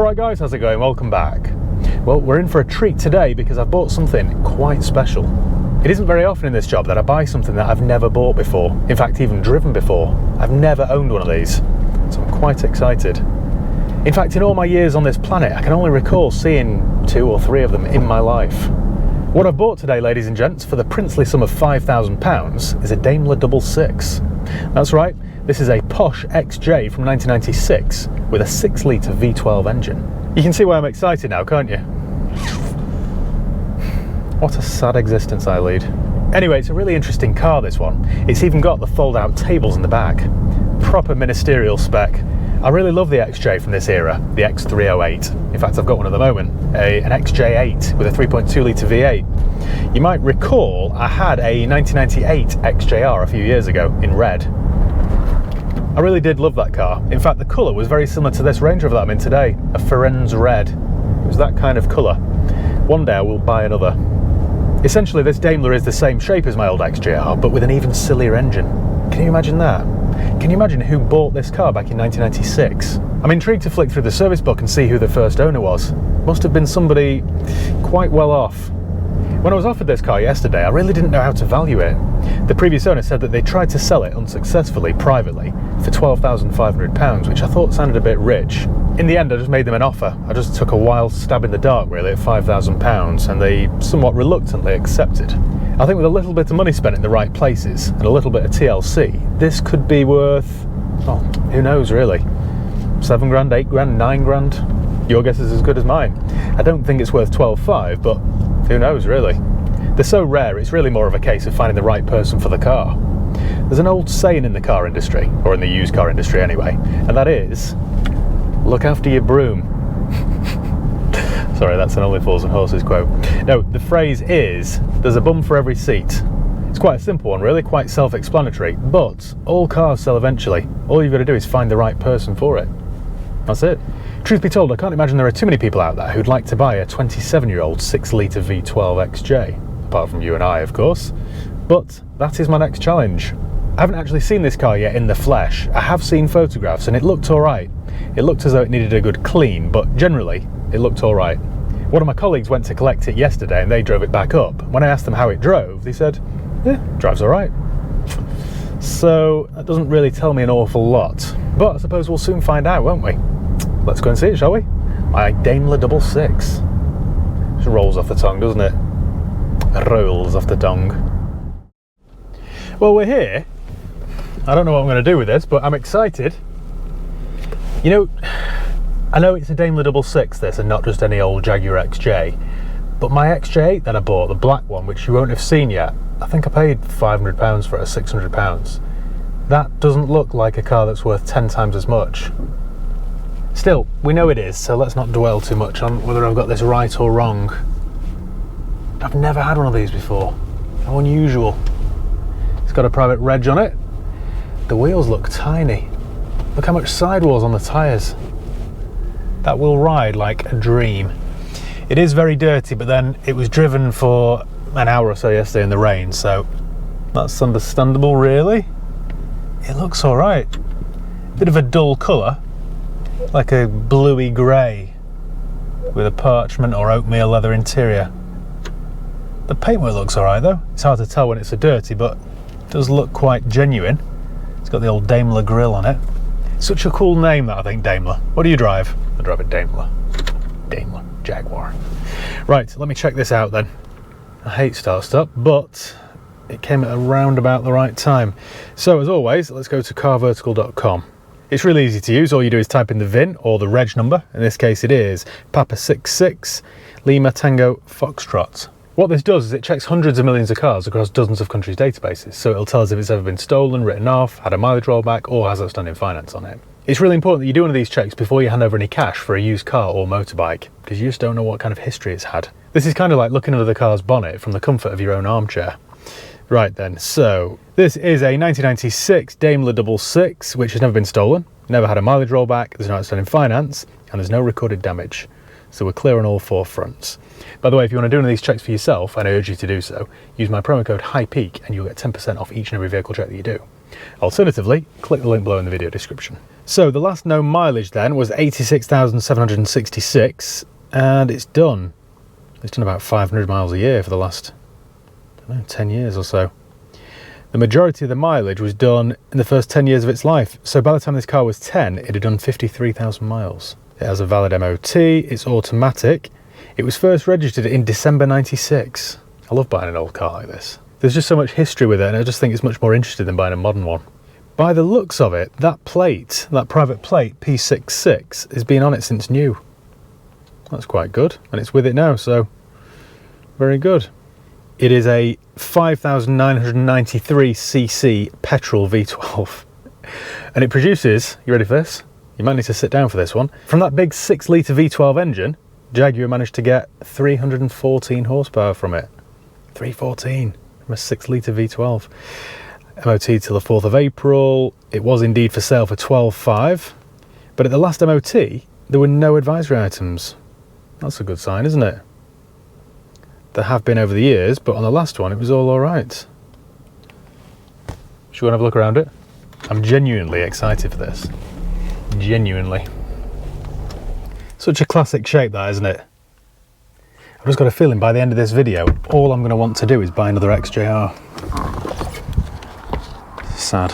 Alright guys, how's it going? Welcome back. Well, we're in for a treat today because I've bought something quite special. It isn't very often in this job that I buy something that I've never bought before, in fact even driven before. I've never owned one of these, so I'm quite excited. In fact, in all my years on this planet, I can only recall seeing 2 or 3 of them in my life. What I've bought today, ladies and gents, for the princely sum of £5,000 is a Daimler Double-Six. That's right, this is a posh XJ from 1996 with a 6-litre V12 engine. You can see why I'm excited now, can't you? What a sad existence I lead. Anyway, it's a really interesting car, this one. It's even got the fold-out tables in the back. Proper ministerial spec. I really love the XJ from this era, the X308. In fact, I've got one at the moment, an XJ8 with a 3.2 litre V8. You might recall I had a 1998 XJR a few years ago in red. I really did love that car. In fact, the colour was very similar to this Range Rover that I'm in today, a Firenze red. It was that kind of colour. One day I will buy another. Essentially, this Daimler is the same shape as my old XJR, but with an even sillier engine. Can you imagine that? Can you imagine who bought this car back in 1996? I'm intrigued to flick through the service book and see who the first owner was. Must have been somebody quite well off. When I was offered this car yesterday, I really didn't know how to value it. The previous owner said that they tried to sell it unsuccessfully, privately, for £12,500, which I thought sounded a bit rich. In the end, I just made them an offer. I just took a wild stab in the dark, really, at £5,000, and they somewhat reluctantly accepted. I think with a little bit of money spent in the right places, and a little bit of TLC, this could be worth, well, who knows, really? 7 grand, 8 grand, 9 grand? Your guess is as good as mine. I don't think it's worth 12.5, but who knows, really? They're so rare, it's really more of a case of finding the right person for the car. There's an old saying in the car industry, or in the used car industry anyway, and that is, look after your broom. Sorry, that's an Only Fools and Horses quote. No, the phrase is, there's a bum for every seat. It's quite a simple one, really, quite self-explanatory, but all cars sell eventually. All you've got to do is find the right person for it. That's it. Truth be told, I can't imagine there are too many people out there who'd like to buy a 27-year-old 6-litre V12 XJ, apart from you and I, of course. But that is my next challenge. I haven't actually seen this car yet in the flesh. I have seen photographs and it looked alright. It looked as though it needed a good clean, but generally, it looked alright. One of my colleagues went to collect it yesterday and they drove it back up. When I asked them how it drove, they said, yeah, drives alright. So that doesn't really tell me an awful lot, but I suppose we'll soon find out, won't we? Let's go and see it, shall we? My Daimler Double-Six. Just rolls off the tongue, doesn't it? Rolls off the tongue. Well, we're here. I don't know what I'm going to do with this, but I'm excited. You know, I know it's a Daimler Double-Six this, and not just any old Jaguar XJ, but my XJ8 that I bought, the black one, which you won't have seen yet, I think I paid £500 for it, £600. That doesn't look like a car that's worth 10 times as much. Still, we know it is, so let's not dwell too much on whether I've got this right or wrong. I've never had one of these before. How unusual. It's got a private reg on it. The wheels look tiny. Look how much sidewalls on the tyres. That will ride like a dream. It is very dirty, but then it was driven for an hour or so yesterday in the rain, so that's understandable, really. It looks all right. Bit of a dull colour, like a bluey grey with a parchment or oatmeal leather interior. The paintwork looks all right though. It's hard to tell when it's so dirty, but it does look quite genuine. It's got the old Daimler grille on it. Such a cool name, that, I think, Daimler. What do you drive? I drive a Daimler. Daimler Jaguar. Right, let me check this out then. I hate start-stop, but it came at around about the right time. So, as always, let's go to carvertical.com. It's really easy to use. All you do is type in the VIN or the reg number. In this case, it is Papa 66 Lima Tango Foxtrot. What this does is it checks hundreds of millions of cars across dozens of countries' databases, so it'll tell us if it's ever been stolen, written off, had a mileage rollback, or has outstanding finance on it. It's really important that you do one of these checks before you hand over any cash for a used car or motorbike, because you just don't know what kind of history it's had. This is kind of like looking under the car's bonnet from the comfort of your own armchair. Right then, so this is a 1996 Daimler Double-Six, which has never been stolen, never had a mileage rollback, there's no outstanding finance, and there's no recorded damage. So we're clear on all 4 fronts. By the way, if you want to do one of these checks for yourself, and I urge you to do so, use my promo code HIGHPEAK and you'll get 10% off each and every vehicle check that you do. Alternatively, click the link below in the video description. So the last known mileage then was 86,766, and it's done about 500 miles a year for the last, I don't know, 10 years or so. The majority of the mileage was done in the first 10 years of its life. So by the time this car was 10, it had done 53,000 miles. It has a valid MOT, it's automatic. It was first registered in December 96. I love buying an old car like this. There's just so much history with it, and I just think it's much more interesting than buying a modern one. By the looks of it, that plate, that private plate, P66, has been on it since new. That's quite good, and it's with it now, so very good. It is a 5,993cc petrol V12, and it produces, you ready for this? You might need to sit down for this one. From that big 6-litre V12 engine, Jaguar managed to get 314 horsepower from it. 314 from a 6-litre V12. MOT till the 4th of April. It was indeed for sale for 12,500, but at the last MOT, there were no advisory items. That's a good sign, isn't it? There have been over the years, but on the last one, it was all right. Should we go and have a look around it? I'm genuinely excited for this. Genuinely. Such a classic shape, that, isn't it? I've just got a feeling by the end of this video, all I'm going to want to do is buy another XJR. Sad.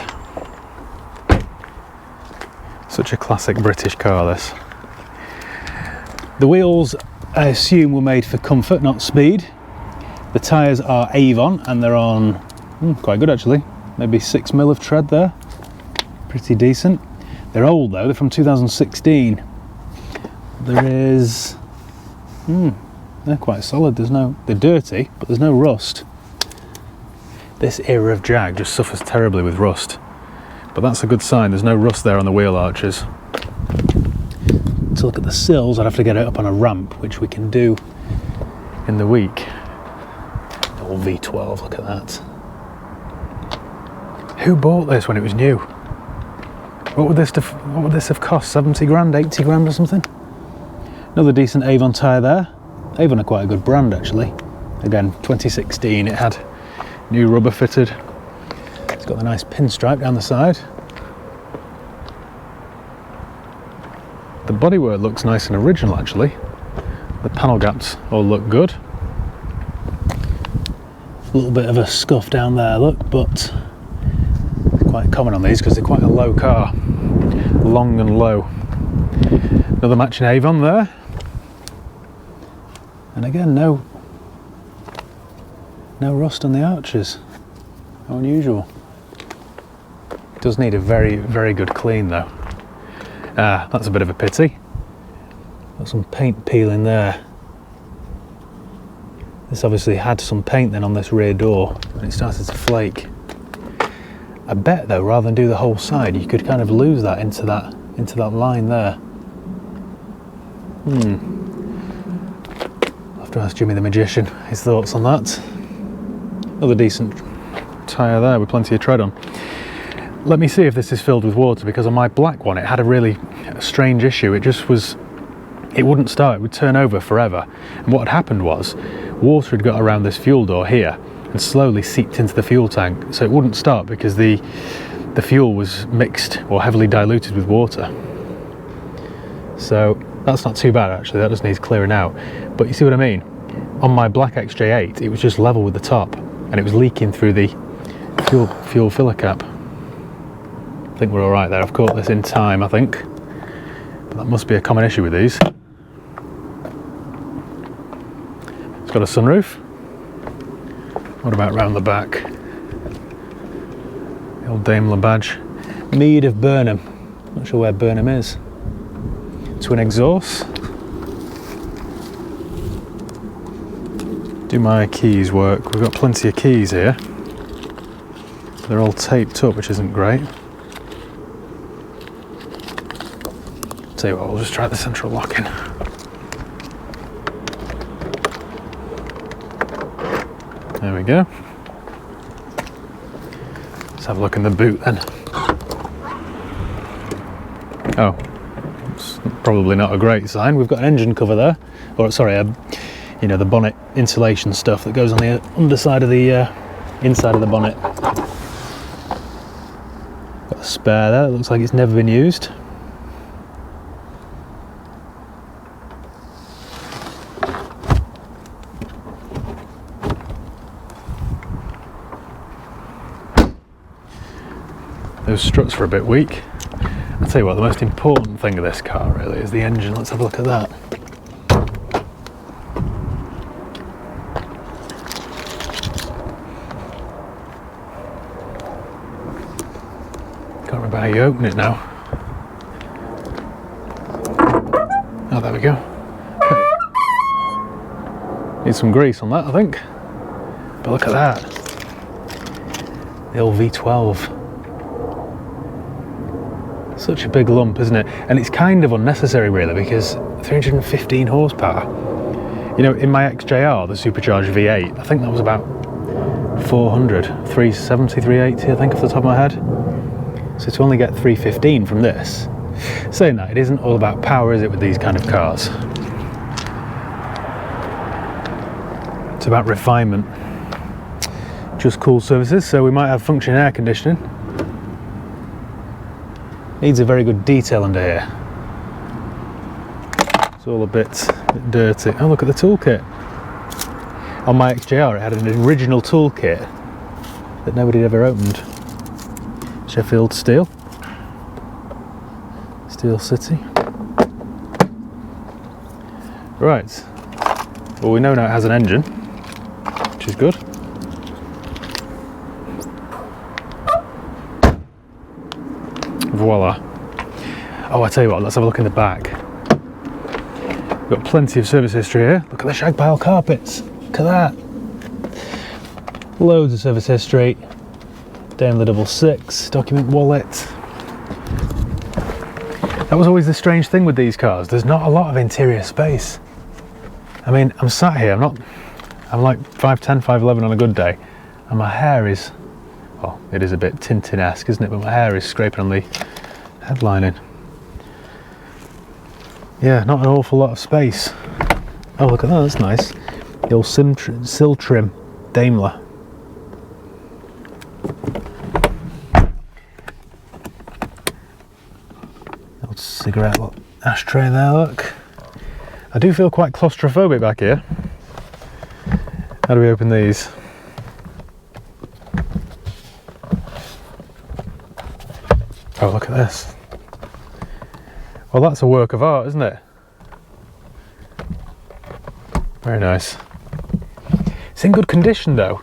Such a classic British car, this. The wheels, I assume, were made for comfort, not speed. The tyres are Avon, and they're on quite good actually. Maybe 6mm of tread there. Pretty decent. They're old though, they're from 2016. There is... they're quite solid, they're dirty, but there's no rust. This era of Jag just suffers terribly with rust. But that's a good sign, there's no rust there on the wheel arches. To look at the sills, I'd have to get it up on a ramp, which we can do in the week. Old V12, look at that. Who bought this when it was new? What would this have cost? 70 grand, 80 grand or something? Another decent Avon tyre there. Avon are quite a good brand actually. Again, 2016, it had new rubber fitted. It's got the nice pinstripe down the side. The bodywork looks nice and original actually. The panel gaps all look good. A little bit of a scuff down there, look, but quite common on these because they're quite a low car. Long and low. Another matching Avon there. And again, no rust on the arches. How unusual. It does need a very, very good clean though. That's a bit of a pity. Got some paint peeling there. This obviously had some paint then on this rear door and it started to flake. I bet though, rather than do the whole side, you could kind of lose that into that line there. I'll have to ask Jimmy the Magician his thoughts on that. Another decent tyre there with plenty of tread on. Let me see if this is filled with water, because on my black one it had a really strange issue. It wouldn't start, it would turn over forever. And what had happened was, water had got around this fuel door here and slowly seeped into the fuel tank, so it wouldn't start because the fuel was mixed or heavily diluted with water. So that's not too bad actually, that just needs clearing out. But you see what I mean? On my black XJ8 it was just level with the top and it was leaking through the fuel filler cap. I think we're all right there. I've caught this in time, I think. But that must be a common issue with these. It's got a sunroof. What about round the back? The old Daimler badge. Mead of Burnham. Not sure where Burnham is. Twin exhaust. Do my keys work? We've got plenty of keys here. They're all taped up, which isn't great. Tell you what, we'll just try the central locking. There we go. Let's have a look in the boot then. Oh, it's probably not a great sign. We've got an engine cover there, or sorry, you know, the bonnet insulation stuff that goes on the underside of the inside of the bonnet. Got a spare there, it looks like it's never been used. Those struts are a bit weak. I'll tell you what, the most important thing of this car really is the engine. Let's have a look at that. Can't remember how you open it now. Oh, there we go. Need some grease on that, I think. But look at that. The old V12. Such a big lump, isn't it? And it's kind of unnecessary really, because 315 horsepower. You know, in my XJR, the supercharged V8, I think that was about 400, 370, 380, I think, off the top of my head. So to only get 315 from this, saying that, it isn't all about power, is it, with these kind of cars? It's about refinement. Just cool services, so we might have functioning air conditioning. Needs a very good detail under here. It's all a bit dirty. Oh, look at the toolkit. On my XJR, it had an original toolkit that nobody had ever opened. Sheffield steel. Steel City. Right. Well, we know now it has an engine, which is good. Voila. Oh, I tell you what, let's have a look in the back. We've got plenty of service history here. Look at the shag pile carpets. Look at that. Loads of service history. Daimler Double-Six, document wallet. That was always the strange thing with these cars. There's not a lot of interior space. I mean, I'm sat here, I'm like 5'10", 5'11" on a good day, and my hair is, well, it is a bit Tintin-esque, isn't it? But my hair is scraping on the headlining. Yeah, not an awful lot of space. Oh, look at that, that's nice. The old sill trim Daimler. Old cigarette ashtray there, look. I do feel quite claustrophobic back here. How do we open these? Oh, look at this. Well, that's a work of art, isn't it? Very nice. It's in good condition though.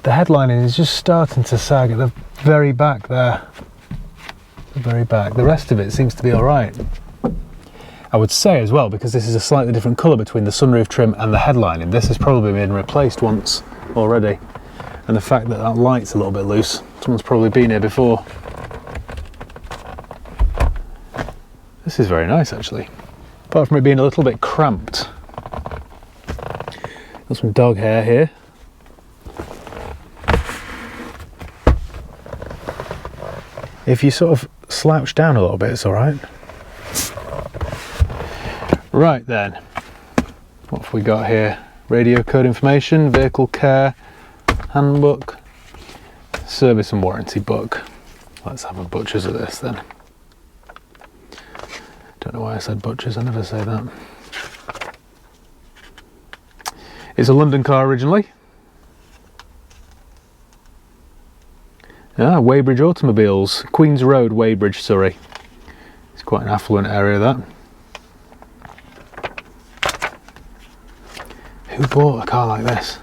The headlining is just starting to sag at the very back there. The very back. The rest of it seems to be all right. I would say as well, because this is a slightly different colour between the sunroof trim and the headlining, this has probably been replaced once already. And the fact that that light's a little bit loose, someone's probably been here before. This is very nice actually, apart from it being a little bit cramped. Got some dog hair here. If you sort of slouch down a little bit, it's all right. Right then, what have we got here? Radio code information, vehicle care, handbook, service and warranty book. Let's have a butcher's of this then. Don't know why I said butchers, I never say that. It's a London car originally. Yeah, Weybridge Automobiles, Queen's Road, Weybridge, Surrey. It's quite an affluent area, that. Who bought a car like this?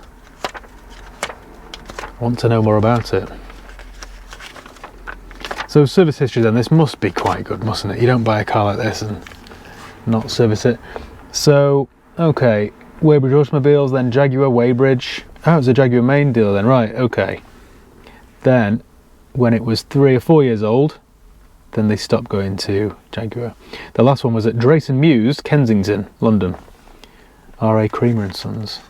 I want to know more about it. So service history then, this must be quite good, mustn't it? You don't buy a car like this and not service it. So, okay, Weybridge Automobiles, then Jaguar, Weybridge. Oh, it's a Jaguar main dealer then, right, okay. Then, when it was 3 or 4 years old, then they stopped going to Jaguar. The last one was at Drayton Mews, Kensington, London. R.A. Creamer and Sons.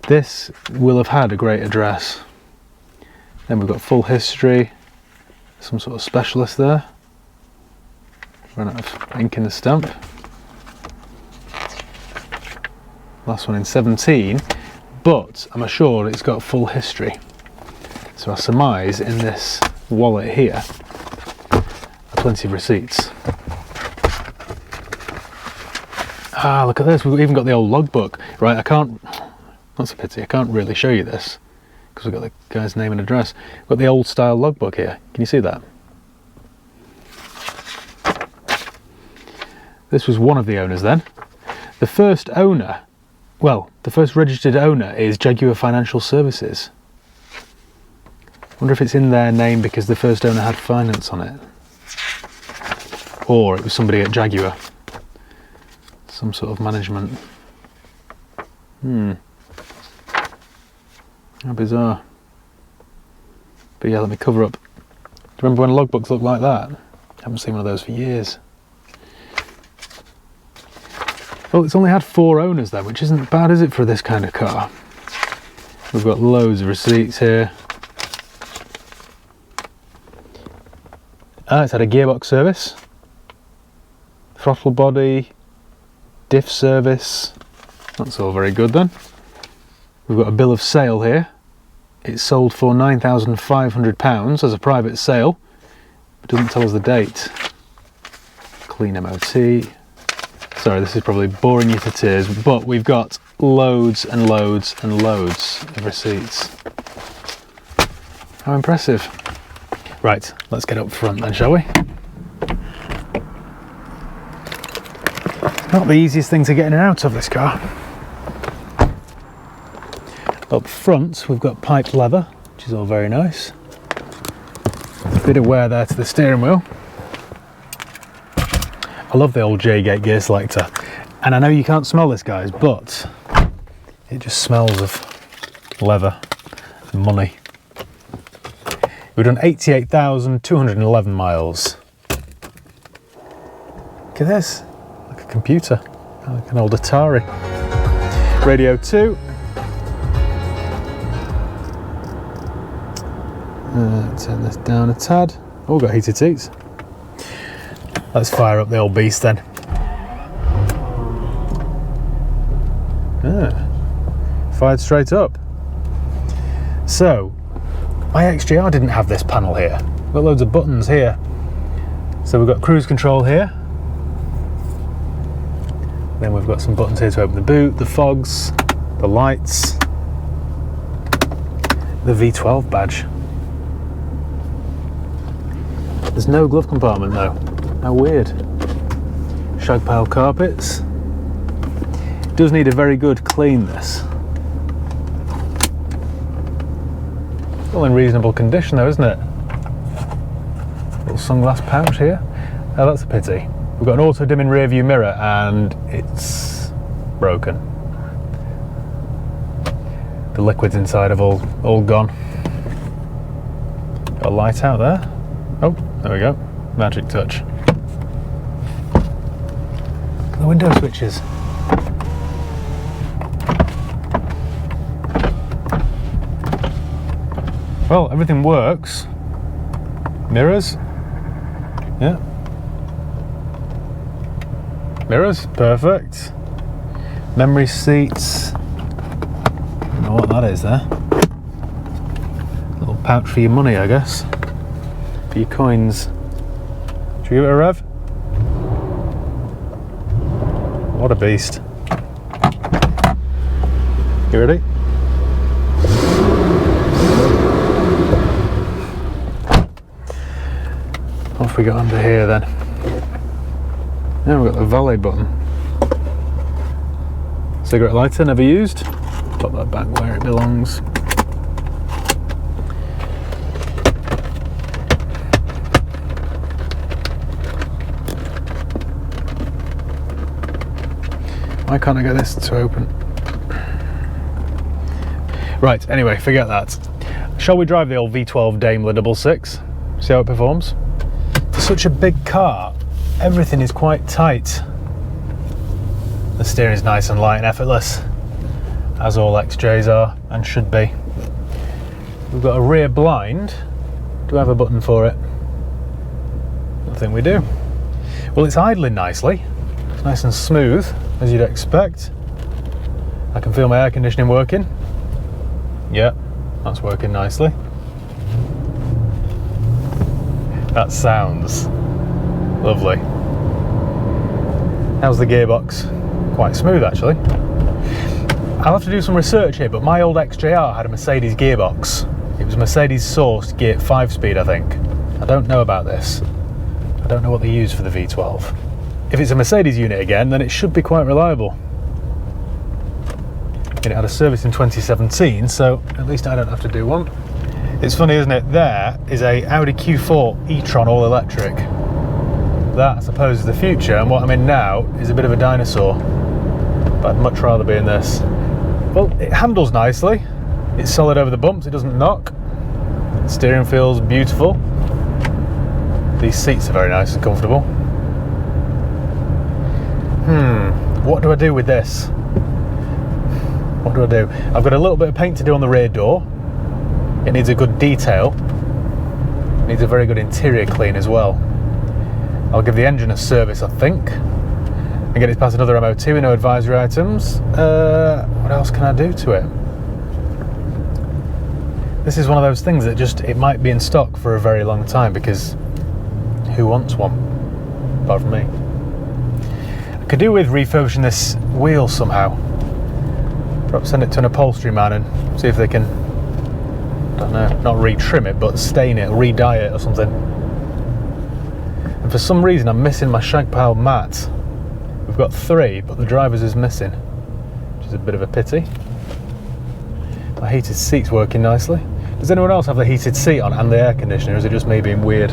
This will have had a great address. Then we've got full history. Some sort of specialist there. Run out of ink in the stamp. Last one in 17, but I'm assured it's got full history. So I surmise in this wallet here are plenty of receipts. Ah, look at this, we've even got the old logbook. Right, I can't, that's a pity, I can't really show you this because we've got the guy's name and address. We've got the old style logbook here, can you see that? This was one of the owners then. The first owner, well, the first registered owner is Jaguar Financial Services. Wonder if it's in their name because the first owner had finance on it. Or it was somebody at Jaguar. Some sort of management. How bizarre. But yeah, let me cover up. Do you remember when logbooks looked like that? I haven't seen one of those for years. Well, it's only had 4 owners then, which isn't bad, is it, for this kind of car? We've got loads of receipts here. It's had a gearbox service, throttle body, diff service. That's all very good then. We've got a bill of sale here. It's sold for £9,500 as a private sale, but doesn't tell us the date. Clean MOT. Sorry, this is probably boring you to tears, but we've got loads and loads and loads of receipts. How impressive. Right, let's get up front then, shall we? Not the easiest thing to get in and out of, this car. Up front, we've got piped leather, which is all very nice. A bit of wear there to the steering wheel. I love the old J-gate gear selector, and I know you can't smell this, guys, but it just smells of leather and money. We've done 88,211 miles. Look at this, like a computer, like an old Atari. Radio 2. Turn this down a tad. Oh, we've got heated seats. Let's fire up the old beast then. Fired straight up. So, my XJR didn't have this panel here. We've got loads of buttons here. So we've got cruise control here. Then we've got some buttons here to open the boot, the fogs, the lights, the V12 badge. There's no glove compartment though. How weird. Shag pile carpets. It does need a very good clean, this. All in reasonable condition though, isn't it? Little sunglass pouch here. Oh, that's a pity. We've got an auto dimming rear view mirror and it's broken. The liquids inside have all gone. Got a light out there. Oh, there we go. Magic touch. The window switches. Well, everything works. Mirrors. Yeah. Mirrors, perfect. Memory seats. Don't know what that is there. Little pouch for your money, I guess. For your coins. Should we give it a rev? What a beast. You ready? Off we got under here then. Now we've got the valet button. Cigarette lighter, never used. Pop that back where it belongs. Why can't I get this to open? Right, anyway, forget that. Shall we drive the old V12 Daimler Double-Six? See how it performs? For such a big car, everything is quite tight. The steering is nice and light and effortless, as all XJs are and should be. We've got a rear blind. Do I have a button for it? I think we do. Well, it's idling nicely. It's nice and smooth, as you'd expect. I can feel my air conditioning working. Yeah, that's working nicely. That sounds lovely. How's the gearbox? Quite smooth actually. I'll have to do some research here, but my old XJR had a Mercedes gearbox. It was Mercedes sourced gear 5-speed, I think. I don't know about this. I don't know what they use for the V12. If it's a Mercedes unit again, then it should be quite reliable. And it had a service in 2017, so at least I don't have to do one. It's funny, isn't it? There is a Audi Q4 e-tron all electric. That, I suppose, is the future, and what I'm in now is a bit of a dinosaur. But I'd much rather be in this. Well, it handles nicely. It's solid over the bumps, it doesn't knock. The steering feels beautiful. These seats are very nice and comfortable. What do I do with this? What do I do? I've got a little bit of paint to do on the rear door. It needs a good detail. It needs a very good interior clean as well. I'll give the engine a service, I think, and get it past another MOT with no advisory items. What else can I do to it? This is one of those things that just, it might be in stock for a very long time, because who wants one? Apart from me. I could do with refurbishing this wheel somehow. Perhaps send it to an upholstery man and see if they can, I don't know, not retrim it, but stain it, re-dye it or something. And for some reason I'm missing my shag pile mat. We've got 3, but the driver's is missing, which is a bit of a pity. My heated seat's working nicely. Does anyone else have the heated seat on and the air conditioner, or is it just me being weird?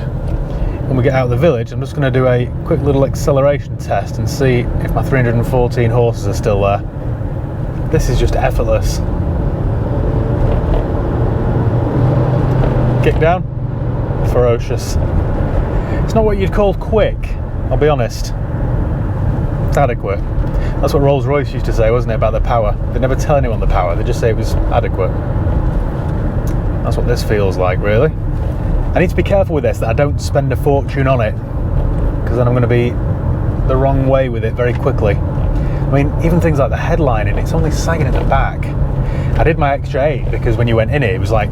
When we get out of the village, I'm just going to do a quick little acceleration test and see if my 314 horses are still there. This is just effortless. Kick down, ferocious. It's not what you'd call quick, I'll be honest. It's adequate. That's what Rolls-Royce used to say, wasn't it, about the power? They never tell anyone the power, they just say it was adequate. That's what this feels like, really. I need to be careful with this, that I don't spend a fortune on it, because then I'm going to be the wrong way with it very quickly. I mean, even things like the headlining, it's only sagging at the back. I did my XJ8 because when you went in it was like,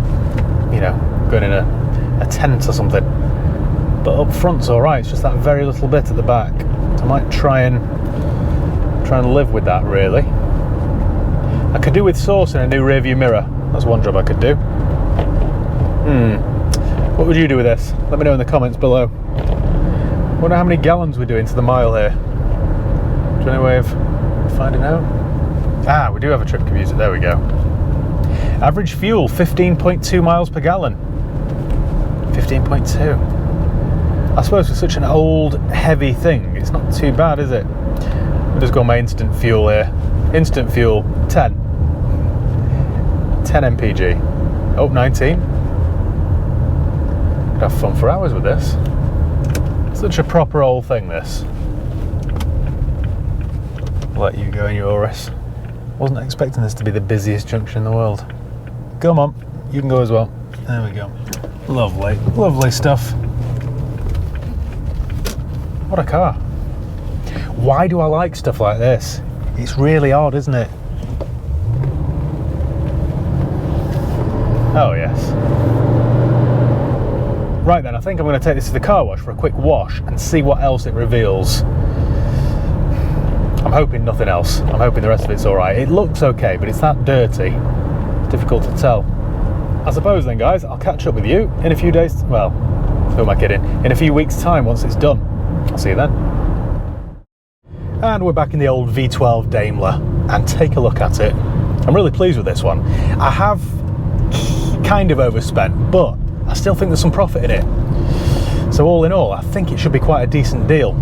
you know, going in a tent or something. But up front's alright, it's just that very little bit at the back. So I might try and live with that, really. I could do with sourcing a new rear view mirror. That's one job I could do. What would you do with this? Let me know in the comments below. I wonder how many gallons we're doing to the mile here. Do you know any way of finding out? Ah, we do have a trip computer, there we go. Average fuel, 15.2 miles per gallon. 15.2. I suppose for such an old, heavy thing, it's not too bad, is it? We'll just go on my instant fuel here. Instant fuel, 10. 10 mpg. Oh, 19. Could have fun for hours with this. Such a proper old thing, this. Let you go in your Urus. Wasn't expecting this to be the busiest junction in the world. Come on, you can go as well. There we go. Lovely, lovely stuff. What a car. Why do I like stuff like this? It's really odd, isn't it? Oh yes. Right then, I think I'm going to take this to the car wash for a quick wash and see what else it reveals. I'm hoping nothing else. I'm hoping the rest of it's alright. It looks okay, but it's that dirty. It's difficult to tell. I suppose then, guys, I'll catch up with you in a few days. Well, who am I kidding? In a few weeks' time once it's done. I'll see you then. And we're back in the old V12 Daimler, and take a look at it. I'm really pleased with this one. I have kind of overspent, but I still think there's some profit in it. So all in all, I think it should be quite a decent deal.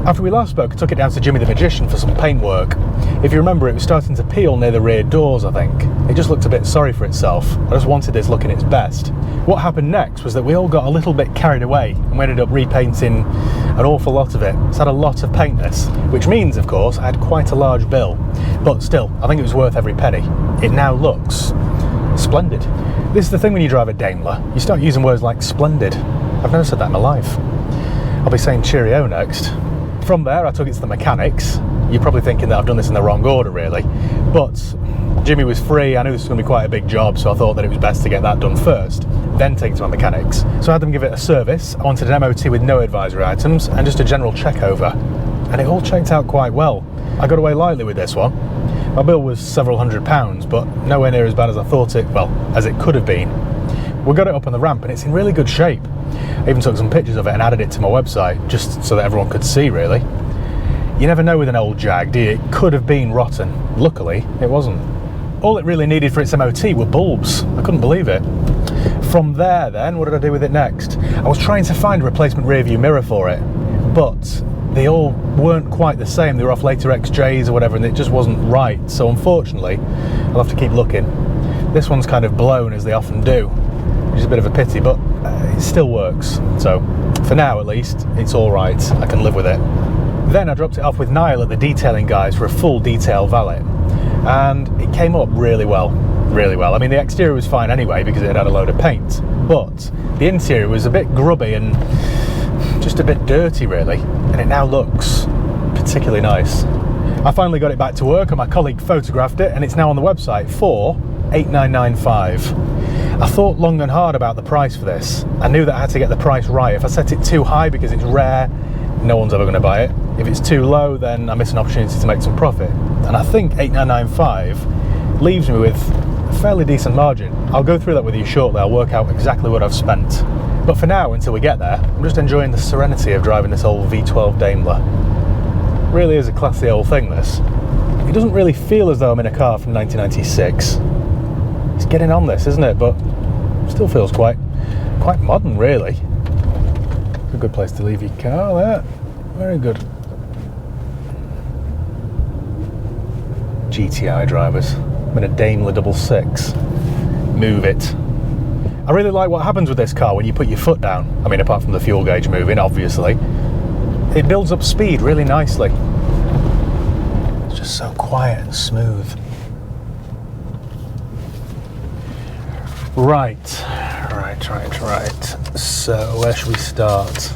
After we last spoke, I took it down to Jimmy the Magician for some paint work. If you remember, it was starting to peel near the rear doors, I think. It just looked a bit sorry for itself. I just wanted this looking its best. What happened next was that we all got a little bit carried away and we ended up repainting an awful lot of it. It's had a lot of paint this, which means, of course, I had quite a large bill. But still, I think it was worth every penny. It now looks splendid. This is the thing when you drive a Daimler. You start using words like splendid. I've never said that in my life. I'll be saying cheerio next. From there, I took it to the mechanics, you're probably thinking that I've done this in the wrong order really, but Jimmy was free. I knew this was going to be quite a big job, so I thought that it was best to get that done first, then take it to my mechanics. So I had them give it a service. I wanted an MOT with no advisory items and just a general check over, and it all checked out quite well. I got away lightly with this one. My bill was several £100s, but nowhere near as bad as I thought it, well, as it could have been. We got it up on the ramp and it's in really good shape. I even took some pictures of it and added it to my website, just so that everyone could see really. You never know with an old Jag, do you? It could have been rotten. Luckily, it wasn't. All it really needed for its MOT were bulbs. I couldn't believe it. From there then, what did I do with it next? I was trying to find a replacement rear view mirror for it, but they all weren't quite the same. They were off later XJs or whatever, and it just wasn't right. So unfortunately, I'll have to keep looking. This one's kind of blown, as they often do, which is a bit of a pity, but it still works. So for now at least, it's all right. I can live with it. Then I dropped it off with Niall at the detailing guys for a full detail valet, and it came up really well, really well. I mean, the exterior was fine anyway because it had a load of paint, but the interior was a bit grubby and just a bit dirty really, and it now looks particularly nice. I finally got it back to work and my colleague photographed it, and it's now on the website for $8,995. I thought long and hard about the price for this. I knew that I had to get the price right. If I set it too high because it's rare, no one's ever going to buy it. If it's too low, then I miss an opportunity to make some profit. And I think $8,995 leaves me with a fairly decent margin. I'll go through that with you shortly. I'll work out exactly what I've spent. But for now, until we get there, I'm just enjoying the serenity of driving this old V12 Daimler. It really is a classy old thing, this. It doesn't really feel as though I'm in a car from 1996. It's getting on this, isn't it? But still feels quite modern, really. A good place to leave your car there. Very good. GTI drivers. I'm in a Daimler Double-Six. Move it. I really like what happens with this car when you put your foot down. I mean, apart from the fuel gauge moving, obviously. It builds up speed really nicely. It's just so quiet and smooth. Right. So, where should we start?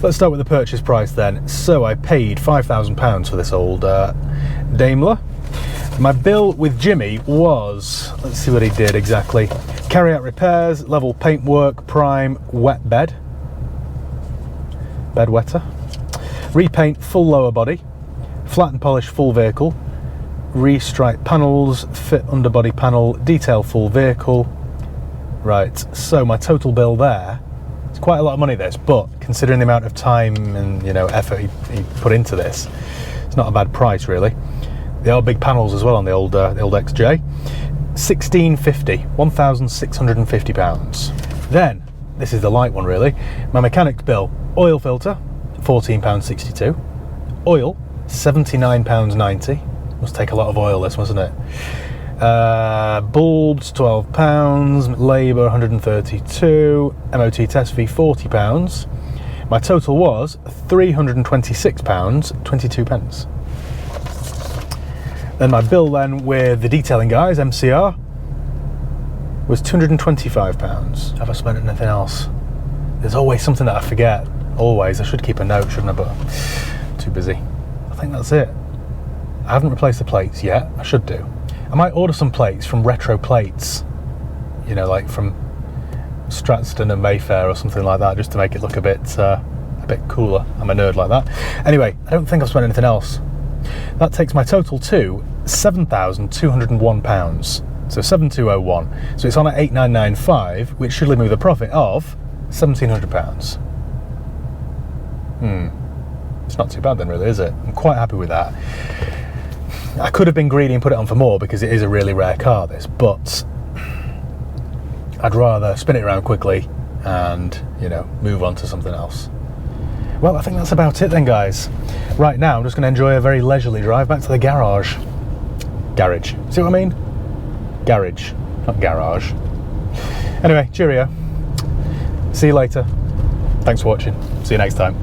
Let's start with the purchase price then. So, I paid £5,000 for this old Daimler. My bill with Jimmy was, let's see what he did exactly. Carry out repairs, level paintwork, prime, wet bed wetter, repaint full lower body, flat and polish full vehicle, restripe panels, fit underbody panel, detail full vehicle. Right, so my total bill there, it's quite a lot of money this, but considering the amount of time and effort he put into this, it's not a bad price really. They are big panels as well on the old XJ. £1,650. Then, this is the light one really, my mechanic's bill: oil filter, £14.62, oil, £79.90, must take a lot of oil this, mustn't it? Bulbs, £12, labour, £132, MOT test fee, £40. My total was £326.22. Then my bill then with the detailing guys, MCR, was £225. Have I spent anything else? There's always something that I forget. Always. I should keep a note, shouldn't I? But I'm too busy. I think that's it. I haven't replaced the plates yet. I should do. I might order some plates from Retro Plates, like from Stratton and Mayfair or something like that, just to make it look a bit cooler. I'm a nerd like that. Anyway, I don't think I've spent anything else. That takes my total to £7,201. So 7,201. So it's on at 8,995, which should leave me with a profit of £1,700. It's not too bad then, really, is it? I'm quite happy with that. I could have been greedy and put it on for more because it is a really rare car, this, but I'd rather spin it around quickly and, move on to something else. Well, I think that's about it then, guys. Right now, I'm just going to enjoy a very leisurely drive back to the garage. Garage. See what I mean? Garage, not garage. Anyway, cheerio. See you later. Thanks for watching. See you next time.